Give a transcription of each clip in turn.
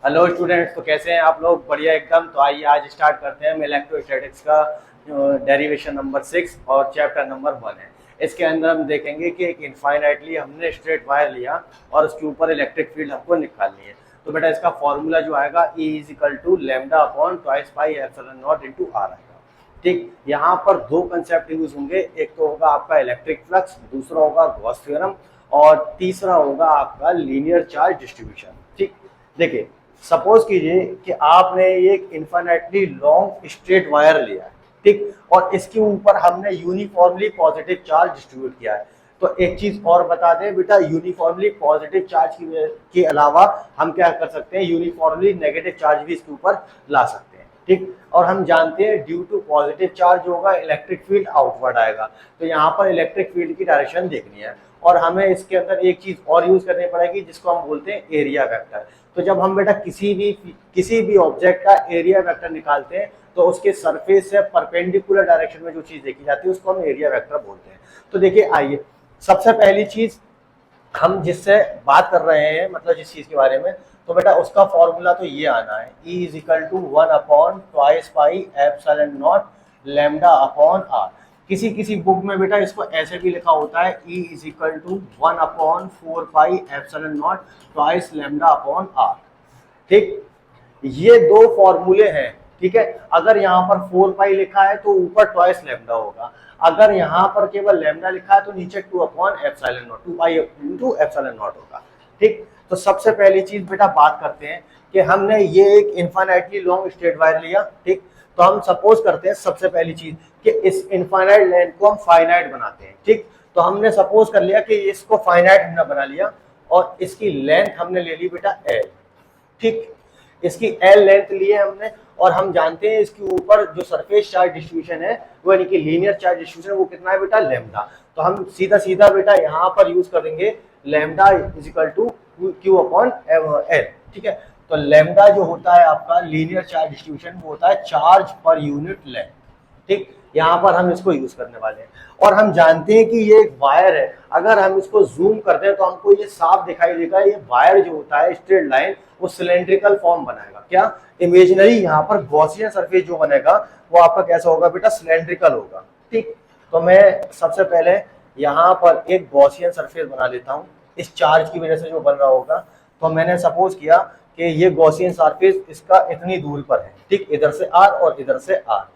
Hello students, तो कैसे हैं आप लोग? बढ़िया एकदम। तो आइए आज स्टार्ट करते हैं। इलेक्ट्रोस्टैटिक्स का डेरिवेशन नंबर 6 और चैप्टर नंबर 1 है। इसके अंदर हम देखेंगे कि एक इनफाइनाइटली हमने स्ट्रेट वायर लिया और उसके ऊपर इलेक्ट्रिक फील्ड हमको निकालनी है। तो बेटा इसका फॉर्मूला जो आएगा E is equal to lambda upon twice pi epsilon naught into R आएगा। ठीक, यहाँ पर दो कंसेप्ट यूज होंगे। एक तो होगा आपका इलेक्ट्रिक फ्लक्स, दूसरा होगा गॉस थ्योरम और तीसरा होगा आपका लीनियर चार्ज डिस्ट्रीब्यूशन। ठीक, देखिए सपोज कीजिए कि आपने एक इन्फिनिटली लॉन्ग स्ट्रेट वायर लिया है, ठीक, और इसके ऊपर हमने यूनिफॉर्मली पॉजिटिव चार्ज डिस्ट्रीब्यूट किया है। तो एक चीज और बता दें बेटा, यूनिफॉर्मली पॉजिटिव चार्ज के अलावा हम क्या कर सकते हैं, यूनिफॉर्मली नेगेटिव चार्ज भी इसके ऊपर ला सकते हैं। ठीक, और हम जानते हैं ड्यू टू पॉजिटिव चार्ज होगा इलेक्ट्रिक फील्ड आउटवर्ड आएगा। तो यहाँ पर इलेक्ट्रिक फील्ड की डायरेक्शन देखनी है और हमें इसके अंदर एक चीज और यूज करनी पड़ेगी जिसको हम बोलते हैं एरिया वेक्टर। तो जब हम बेटा किसी भी ऑब्जेक्ट का एरिया वेक्टर निकालते हैं तो उसके सरफेस से परपेंडिकुलर डायरेक्शन में जो चीज देखी जाती है उसको हम एरिया वेक्टर बोलते हैं। तो देखिए आइए, सबसे पहली चीज हम जिससे बात कर रहे हैं, मतलब जिस चीज के बारे में, तो बेटा उसका फॉर्मूला तो ये आना है, E is equal to 1 upon twice pi epsilon naught lambda upon R. किसी किसी बुक में बेटा इसको ऐसे भी लिखा होता है, E is equal to 1 upon 4 pi epsilon naught twice lambda upon R. ठीक, ये दो फॉर्मूले हैं। ठीक है, अगर यहाँ पर 4 पाई लिखा है तो ऊपर ट्वाइस लैम्डा होगा, अगर यहाँ पर केवल लैम्डा लिखा है तो नीचे 2 upon epsilon not, 2 pi into epsilon not होगा। ठीक, तो सबसे पहली चीज बेटा बात करते हैं कि हमने ये एक इनफाइनाइटली लॉन्ग स्ट्रेट वायर लिया। ठीक, तो हम सपोज करते हैं सबसे पहली चीज कि इस इनफाइनाइट लेंथ को हम फाइनाइट बनाते हैं। ठीक, तो हमने सपोज कर लिया कि इसको फाइनाइट हमने बना लिया और इसकी लेंथ हमने ले ली बेटा L। ठीक, इसकी L लेंथ ली है हमने और हम जानते हैं इसके ऊपर जो सरफेस चार्ज डिस्ट्रीब्यूशन है वो यानी कि लीनियर चार्ज डिस्ट्रीब्यूशन वो कितना है बेटा, लैम्डा। तो हम सीधा सीधा बेटा यहाँ पर यूज करेंगे lambda is equal to Q upon L. ठीक है, तो लैम्डा जो होता है आपका लीनियर चार्ज डिस्ट्रीब्यूशन वो होता है चार्ज पर यूनिट लेंथ। ठीक, यहाँ पर हम इसको यूज करने वाले हैं और हम जानते हैं कि ये एक वायर है। अगर हम इसको जूम करते हैं तो हमको ये साफ दिखाई देगा, ये वायर जो होता है स्ट्रेट लाइन वो सिलेंड्रिकल फॉर्म बनाएगा। क्या इमेजिनरी यहाँ पर गॉसियन सरफेस जो बनेगा वो आपका कैसा होगा बेटा, सिलेंड्रिकल होगा। ठीक, तो मैं सबसे पहले यहाँ पर एक गॉसियन सरफेस बना लेता हूँ इस चार्ज की वजह से जो बन रहा होगा। तो मैंने सपोज किया कि ये गॉसियन सरफेस इसका इतनी दूरी पर है। ठीक, इधर से आर और इधर से आर।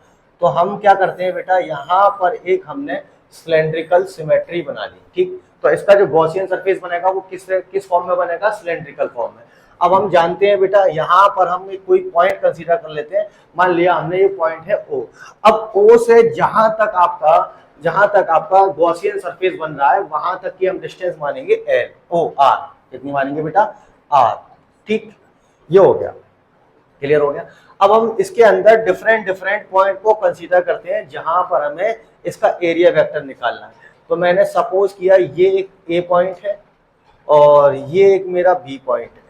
तो हम क्या करते हैं बेटा, यहाँ पर एक हमने सिलेंड्रिकल सिमेट्री बना ली। ठीक, तो इसका जो गॉसियन सरफेस बनेगा वो किस फॉर्म में बनेगा, सिलेंड्रिकल फॉर्म में। अब हम जानते हैं बेटा यहाँ पर हम कोई पॉइंट कंसीडर कर लेते हैं। मान लिया हमने ये पॉइंट है O। अब O से जहां तक आपका गॉसियन सरफेस बन रहा है वहां तक की हम डिस्टेंस मानेंगे L O R। कितनी मानेंगे बेटा, R। ठीक, ये हो गया, क्लियर हो गया। अब हम इसके अंदर डिफरेंट डिफरेंट पॉइंट को कंसीडर करते हैं जहां पर हमें इसका एरिया वेक्टर निकालना है। तो मैंने सपोज किया ये एक ए पॉइंट है और ये एक मेरा बी पॉइंट है।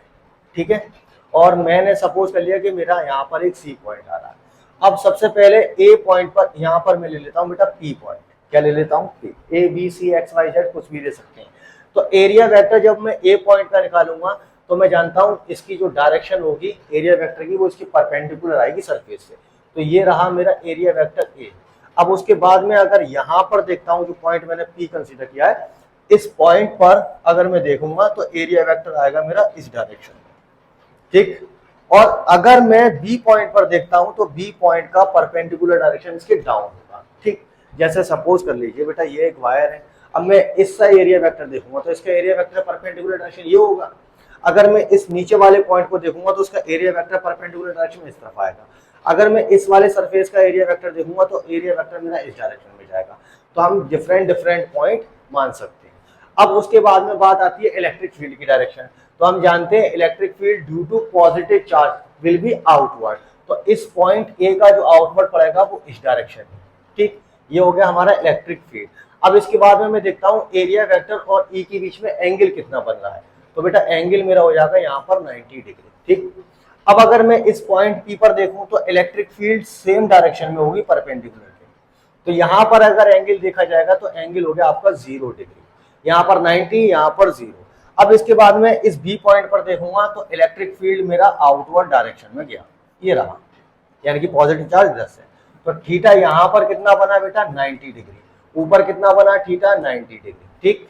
ठीक है, और मैंने सपोज कर लिया कि मेरा यहाँ पर एक सी पॉइंट आ रहा है। अब सबसे पहले ए पॉइंट पर यहाँ पर मैं ले लेता हूँ बेटा पी पॉइंट। क्या ले लेता हूँ, P. A B C X Y Z कुछ भी ले सकते हैं। तो एरिया वेक्टर जब मैं ए पॉइंट का निकालूंगा तो मैं जानता हूं इसकी जो डायरेक्शन होगी एरिया वेक्टर की वो इसकी परपेंडिकुलर आएगी सरफेस से। तो ये रहा मेरा एरिया वेक्टर ए। अब उसके बाद में अगर यहां पर देखता हूं जो पॉइंट मैंने पी कंसीडर किया है, इस पॉइंट पर अगर मैं देखूंगा तो एरिया वेक्टर आएगा मेरा इस डायरेक्शन में। ठीक, और अगर मैं बी पॉइंट पर देखता हूं तो बी पॉइंट का परपेंडिकुलर डायरेक्शन इसके डाउन होगा। ठीक, जैसे सपोज कर लीजिए बेटा ये एक वायर है। अब मैं इसका एरिया वेक्टर देखूंगा तो इसका एरिया वेक्टर परपेंडिकुलर डायरेक्शन ये होगा। अगर मैं इस नीचे वाले पॉइंट को देखूंगा तो उसका एरिया वेक्टर परपेंडिकुलर डायरेक्शन में इस तरफ आएगा। अगर मैं इस वाले सरफेस का एरिया वेक्टर देखूंगा तो एरिया वेक्टर मेरा इस डायरेक्शन में जाएगा। तो हम डिफरेंट डिफरेंट पॉइंट मान सकते हैं। अब उसके बाद में बात आती है इलेक्ट्रिक फील्ड की डायरेक्शन। तो हम जानते हैं electric field due to positive charge will be outward. तो इस पॉइंट ए का जो आउटवर्ड पड़ेगा वो इस डायरेक्शन में। ठीक, ये हो गया हमारा इलेक्ट्रिक फील्ड। अब इसके बाद में मैं देखता हूँ एरिया वेक्टर और ई के बीच में एंगल कितना बन रहा है। तो बेटा एंगल मेरा हो जाएगा यहाँ पर 90 डिग्री। ठीक, अब अगर मैं इस पॉइंट पी पर देखूं तो इलेक्ट्रिक फील्ड सेम डायरेक्शन में होगी परपेंडिकुलर के। तो यहाँ पर अगर एंगल देखा जाएगा तो एंगल हो गया आपका 0 डिग्री, यहाँ पर 90, यहाँ पर 0। अब इसके बाद में इस बी पॉइंट पर देखूंगा तो इलेक्ट्रिक फील्ड मेरा आउटवर्ड डायरेक्शन में गया, ये रहा, यानी कि पॉजिटिव चार्ज इधर से। तो थीटा यहाँ पर कितना बना बेटा 90 डिग्री, ऊपर कितना बना थीटा 90 डिग्री, ठीक।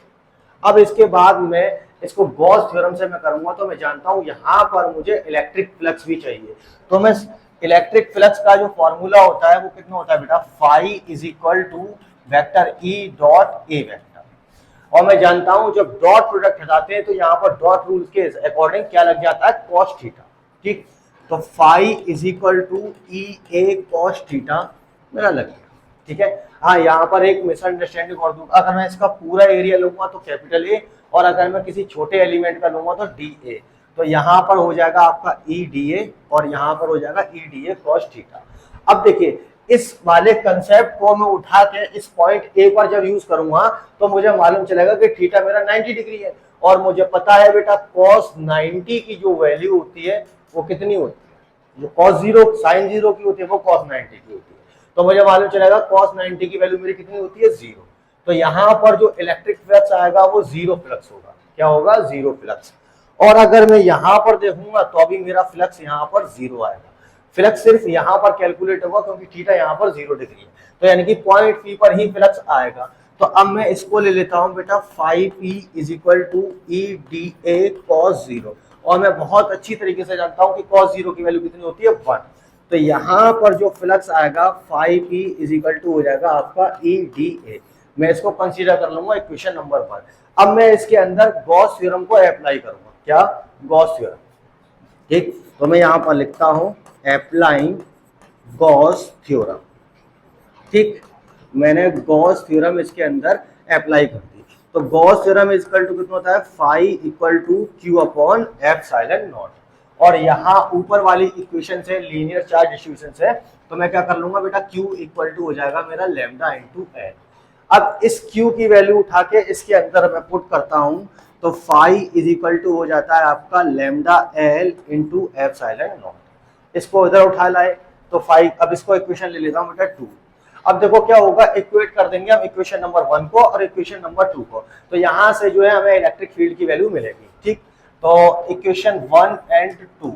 अब इसके बाद में इसको गॉस थ्योरम से मैं करूंगा तो मैं जानता हूं यहां पर मुझे इलेक्ट्रिक फ्लक्स भी चाहिए। तो मैं इलेक्ट्रिक फ्लक्स का जो फॉर्मूला होता है वो कितना होता है बेटा, phi is equal to vector E dot A vector. और मैं जानता हूं जब डॉट प्रोडक्ट हटाते हैं तो यहाँ पर डॉट रूल के अकॉर्डिंग क्या लग जाता है, कॉस थीटा, ठीक। तो phi is equal to E A cos theta मेरा लग गया, ठीक है। हाँ, यहाँ पर एक मिसअंडरस्टैंडिंग और दूंगा, अगर मैं इसका पूरा एरिया लूंगा तो कैपिटल ए, और अगर मैं किसी छोटे एलिमेंट का लूंगा तो डी ए, तो यहाँ पर हो जाएगा आपका ई डी ए और यहाँ पर हो जाएगा ई डी ए कॉस थीटा। अब देखिए इस वाले कंसेप्ट को मैं उठा के इस पॉइंट ए पर जब यूज करूंगा तो मुझे मालूम चलेगा कि थीटा मेरा 90 डिग्री है, और मुझे पता है बेटा cos 90 की जो वैल्यू होती है वो कितनी होती है, जो cos 0 sin 0 की होती है वो cos 90 की होती है। तो मुझे मालूम चलेगा cos 90 की वैल्यू मेरी कितनी होती है, 0। तो यहाँ पर जो इलेक्ट्रिक फ्लक्स आएगा वो 0 फ्लक्स होगा, क्या होगा, 0 फ्लक्स। और अगर मैं यहाँ पर देखूंगा तो अभी मेरा फ्लक्स यहाँ पर 0 आएगा, फ्लक्स सिर्फ यहाँ पर कैलकुलेट होगा क्योंकि थीटा यहाँ पर 0 डिग्री है, तो यानी कि पॉइंट पी पर ही फ्लक्स आएगा। तो अब मैं इसको ले लेता हूँ बेटा, phi P is equal to E D A cos 0, और मैं बहुत अच्छी तरीके से जानता हूँ कि cos 0 की वैल्यू कितनी होती है, 1। तो यहाँ पर जो फ्लक्स आएगा phi P is equal to हो जाएगा आपका ई डी ए, मैं इसको कंसीडर कर लूंगा इक्वेशन नंबर 1। अब मैं इसके अंदर गॉस थ्योरम को अप्लाई करूंगा, क्या, गॉस थ्योरम, ठीक। तो मैं यहाँ पर लिखता हूँ अप्लाइंग गॉस थ्योरम, ठीक। मैंने गॉस थ्योरम इसके अंदर अप्लाई कर दी। तो Gauss theorem is equal to कितना होता है, phi equal to Q upon epsilon naught, और यहाँ ऊपर वाली इक्वेशन से लीनियर चार्ज डिस्ट्रीब्यूशन से तो मैं क्या कर लूंगा बेटा, Q इक्वल टू हो जाएगा मेरा लैम्डा इंटू एल। अब इस Q की वैल्यू उठा के इसके अंदर मैं पुट करता हूँ तो फाई इज इक्वल टू हो जाता है आपका lambda L into epsilon not. इसको इधर उठा लाए तो फाई, अब इसको इक्वेशन ले लेता हूँ बेटा 2। अब देखो क्या होगा, इक्वेट कर देंगे हम इक्वेशन नंबर 1 को और इक्वेशन नंबर 2 को, तो यहाँ से जो है हमें इलेक्ट्रिक फील्ड की वैल्यू मिलेगी, ठीक। तो इक्वेशन 1 एंड 2,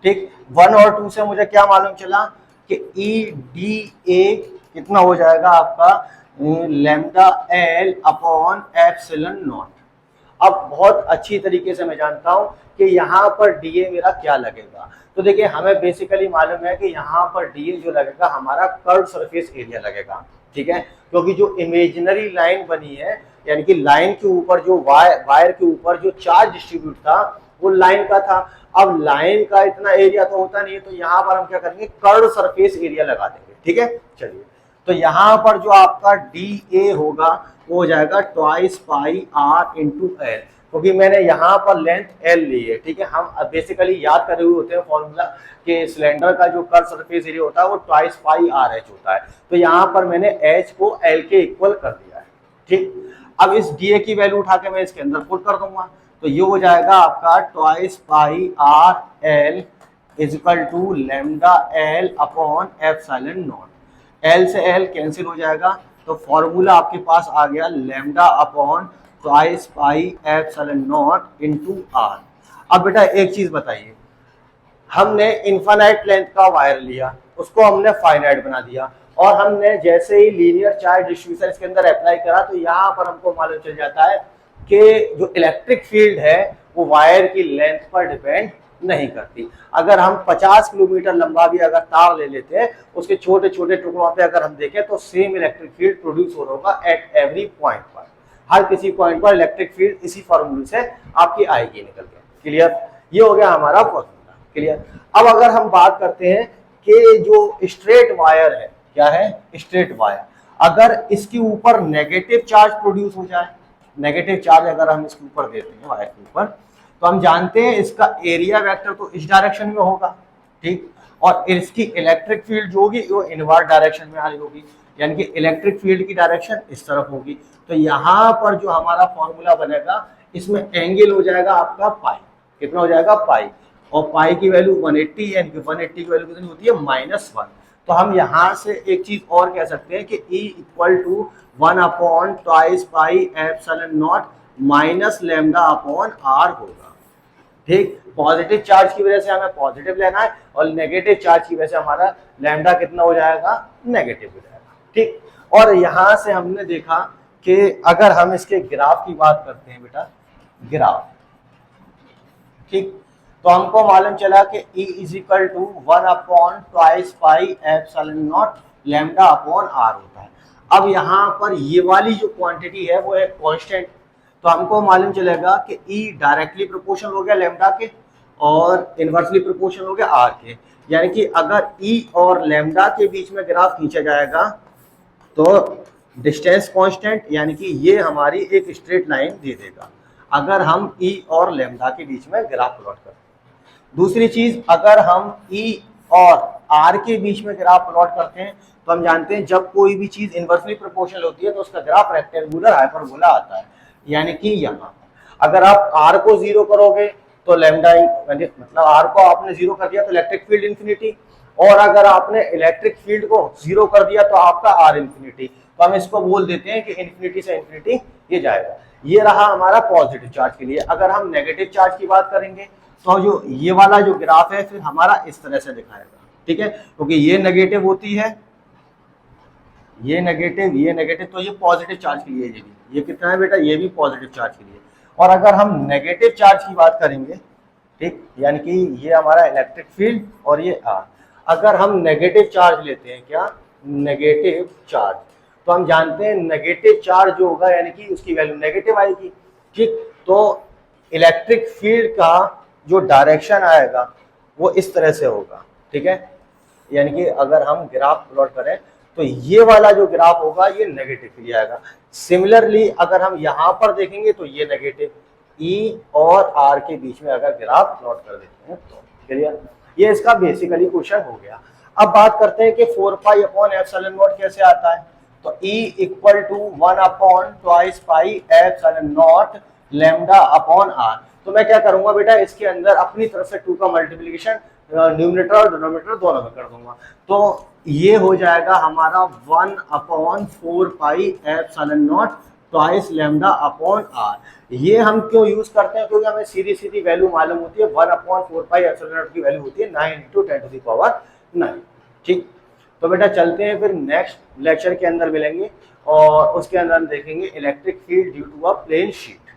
ठीक, 1 और 2 से मुझे क्या मालूम चला कि ई डी ए कितना हो जाएगा आपका lambda L upon epsilon not. अब बहुत अच्छी तरीके से मैं जानता हूं कि यहाँ पर डीए मेरा क्या लगेगा। तो देखिए हमें बेसिकली मालूम है कि यहाँ पर डीए जो लगेगा हमारा कर्व सरफेस एरिया लगेगा, ठीक है, क्योंकि जो इमेजिनरी लाइन बनी है, यानी कि लाइन के ऊपर जो वायर के ऊपर जो चार्ज डिस्ट्रीब्यूट था वो लाइन का था। अब लाइन का इतना एरिया तो होता नहीं है, तो यहाँ पर हम क्या करेंगे, कर्व सरफेस एरिया लगा देंगे, ठीक है। चलिए, तो यहाँ पर जो आपका डी ए होगा वो हो जाएगा twice pi R into L, क्योंकि मैंने यहाँ पर लेंथ एल ली है, ठीक है। हम बेसिकली याद करे हुए होते हैं फॉर्मूला कि सिलेंडर का जो कर्व सरफेस एरिया होता है वो ट्वाइस पाई आर एच होता है, तो यहाँ पर मैंने एच को एल के इक्वल कर दिया है, ठीक। अब इस डी ए की वैल्यू उठा के मैं इसके अंदर पुट कर दूंगा, तो ये हो जाएगा आपका twice pi R L is equal to lambda L upon epsilon naught. L से एल कैंसिल हो जाएगा, तो फॉर्मूला आपके पास आ गया lambda upon twice pi epsilon naught into R. अब बेटा एक चीज बताइए, हमने इनफाइनाइट लेंथ का वायर लिया, उसको हमने फाइनाइट बना दिया, और हमने जैसे ही लीनियर चार्ज डिस्ट्रीब्यूशन इसके अंदर अप्लाई करा तो यहाँ पर हमको मालूम चल जाता है कि जो इलेक्ट्रिक फील्ड है वो वायर की लेंथ पर डिपेंड नहीं करती। अगर हम 50 किलोमीटर लंबा भी अगर तार ले लेते हैं, उसके छोटे छोटे टुकड़ों पे अगर हम देखें तो सेम इलेक्ट्रिक फील्ड प्रोड्यूस हो रहा होगा एट एवरी पॉइंट पर। हर किसी पॉइंट पर इलेक्ट्रिक फील्ड इसी फॉर्मूले से आपकी आएगी निकल के। क्लियर, ये हो गया हमारा फॉर्मूला। क्लियर। अब अगर हम बात करते हैं कि जो स्ट्रेट वायर है, क्या है, स्ट्रेट वायर, अगर इसके ऊपर नेगेटिव चार्ज प्रोड्यूस हो जाए, नेगेटिव चार्ज अगर हम इसके ऊपर देते हैं वायर के ऊपर, तो हम जानते हैं इसका एरिया वेक्टर तो इस डायरेक्शन में होगा, ठीक, और इसकी इलेक्ट्रिक फील्ड जो होगी वो इनवर्ट डायरेक्शन में आ रही होगी, यानी कि इलेक्ट्रिक फील्ड की डायरेक्शन इस तरफ होगी। तो यहाँ पर जो हमारा फॉर्मूला बनेगा, इसमें एंगल हो जाएगा आपका पाई, कितना हो जाएगा, पाई, और पाई की वैल्यू 180, यानी कि 180 की वैल्यू कितनी होती है, -1। तो हम यहाँ से एक चीज और कह सकते हैं कि E equal to 1 upon twice pi epsilon naught minus lambda upon R होगा। ठीक, पॉजिटिव चार्ज की वजह से हमें पॉजिटिव लेना है और नेगेटिव चार्ज की वजह से हमारा लैम्डा कितना हो जाएगा, नेगेटिव हो जाएगा। ठीक, और यहां से हमने देखा कि अगर हम इसके ग्राफ की बात करते हैं बेटा, ग्राफ, ठीक, तो हमको मालूम चला कि E is equal to 1 upon twice pi epsilon naught lambda upon R होता है। अब यहाँ पर ये वाली जो क्वांटिटी है वो है कांस्टेंट, तो हमको मालूम चलेगा कि E डायरेक्टली प्रोपोर्शनल हो गया लैम्डा के और इनवर्सली प्रोपोर्शनल हो गया आर के। यानी कि अगर E और लैम्डा के बीच में ग्राफ खींचा जाएगा तो डिस्टेंस कांस्टेंट यानी कि ये हमारी एक स्ट्रेट लाइन दे देगा अगर हम E और लैम्डा के बीच में ग्राफ प्लॉट करते हैं। दूसरी चीज, अगर हम E और R के बीच में ग्राफ प्लॉट करते हैं तो हम जानते हैं जब कोई भी चीज इनवर्सली प्रोपोर्शनल होती है तो उसका ग्राफ रेक्टेंगुलर हाइपरबोला आता है। यानी कि यहाँ अगर आप R को 0 करोगे तो लैम्डा, मतलब R को आपने 0 कर दिया तो इलेक्ट्रिक फील्ड इंफिनिटी, और अगर आपने इलेक्ट्रिक फील्ड को 0 कर दिया तो आपका R इंफिनिटी। तो हम इसको बोल देते हैं कि इंफिनिटी से इंफिनिटी ये जाएगा। ये रहा हमारा पॉजिटिव चार्ज के लिए। अगर हम नेगेटिव चार्ज की बात करेंगे तो जो ये वाला जो ग्राफ है फिर हमारा इस तरह से दिखाएगा। ठीक है, क्योंकि ये नेगेटिव होती है, ये नेगेटिव, तो ये पॉजिटिव चार्ज के लिए, ये कितना है बेटा, ये भी पॉजिटिव चार्ज के लिए। और अगर हम नेगेटिव चार्ज की बात करेंगे, ठीक, यानी कि ये हमारा इलेक्ट्रिक फील्ड और ये आर, अगर हम नेगेटिव चार्ज लेते हैं, क्या, नेगेटिव चार्ज, तो हम जानते हैं नेगेटिव चार्ज जो होगा यानी कि उसकी वैल्यू नेगेटिव आएगी। ठीक, तो इलेक्ट्रिक फील्ड का जो डायरेक्शन आएगा वो इस तरह से होगा। ठीक है, यानी कि अगर हम ग्राफ प्लॉट करें तो ये वाला जो ग्राफ होगा ये नेगेटिव के लिए आएगा। सिमिलरली अगर हम यहाँ पर देखेंगे तो ये नेगेटिव, E और R के बीच में अगर ग्राफ प्लॉट कर देते हैं तो क्लियर, ये इसका बेसिकली क्वेश्चन हो गया। अब बात करते हैं कि 4 पाई अपॉन एप्सिलॉन नॉट कैसे आता है। तो E equal to 1 upon twice pi epsilon naught lambda upon R। तो मैं क्या करूंगा बेटा, इसके अंदर अपनी तरफ से 2 का मल्टीप्लीकेशन न्यूमरेटर और डिनोमिनेटर दोनों में कर दूंगा। तो ये हो जाएगा हमारा 1 upon 4 pi epsilon naught twice lambda upon R। ये हम क्यों यूज करते हैं, क्योंकि हमें सीधी सीधी वैल्यू मालूम होती है। 1 अपॉन 4 पाई एप्सिलॉन नॉट की वैल्यू होती है 9 इंटू 10 टू द पावर 9। ठीक, तो बेटा चलते हैं फिर नेक्स्ट लेक्चर के अंदर मिलेंगे और उसके अंदर हम देखेंगे electric field due to a plane sheet.